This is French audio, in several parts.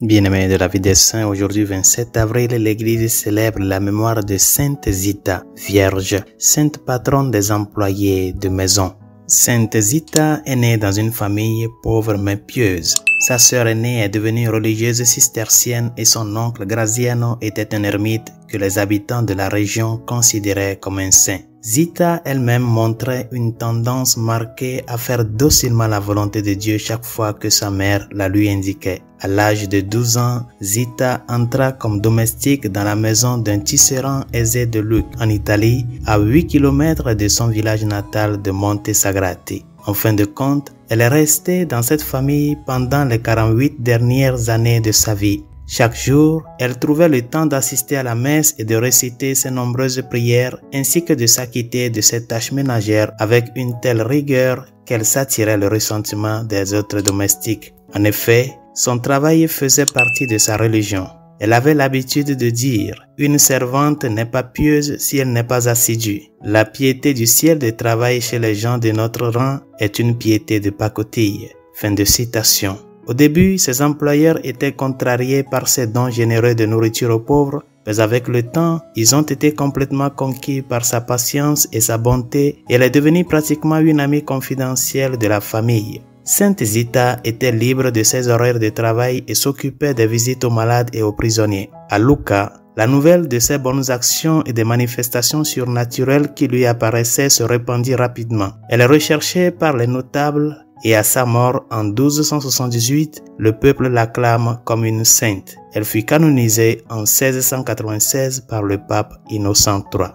Bien-aimés de la vie des saints, aujourd'hui 27 avril, l'Église célèbre la mémoire de Sainte Zita, vierge, sainte patronne des employés de maison. Sainte Zita est née dans une famille pauvre mais pieuse. Sa sœur aînée est devenue religieuse cistercienne et son oncle Graziano était un ermite que les habitants de la région considéraient comme un saint. Zita elle-même montrait une tendance marquée à faire docilement la volonté de Dieu chaque fois que sa mère la lui indiquait. À l'âge de 12 ans, Zita entra comme domestique dans la maison d'un tisserand aisé de Lucques, en Italie, à 8 km de son village natal de Monte Sagrati. En fin de compte, elle est restée dans cette famille pendant les 48 dernières années de sa vie. Chaque jour, elle trouvait le temps d'assister à la messe et de réciter ses nombreuses prières ainsi que de s'acquitter de ses tâches ménagères avec une telle rigueur qu'elle s'attirait le ressentiment des autres domestiques. En effet, son travail faisait partie de sa religion. Elle avait l'habitude de dire « Une servante n'est pas pieuse si elle n'est pas assidue. La piété du ciel de travail chez les gens de notre rang est une piété de pacotille. » Fin de citation. Au début, ses employeurs étaient contrariés par ses dons généreux de nourriture aux pauvres, mais avec le temps, ils ont été complètement conquis par sa patience et sa bonté et elle est devenue pratiquement une amie confidentielle de la famille. Sainte Zita était libre de ses horaires de travail et s'occupait des visites aux malades et aux prisonniers. À Lucca, la nouvelle de ses bonnes actions et des manifestations surnaturelles qui lui apparaissaient se répandit rapidement. Elle est recherchée par les notables et à sa mort en 1278, le peuple l'acclame comme une sainte. Elle fut canonisée en 1696 par le pape Innocent III.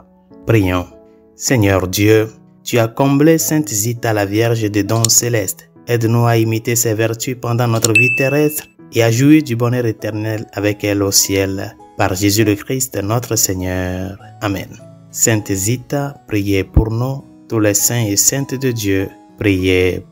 Prions. Seigneur Dieu, tu as comblé Sainte Zita la Vierge de dons célestes. Aide-nous à imiter ses vertus pendant notre vie terrestre et à jouir du bonheur éternel avec elle au ciel. Par Jésus le Christ, notre Seigneur. Amen. Sainte Zita, priez pour nous, tous les saints et saintes de Dieu, priez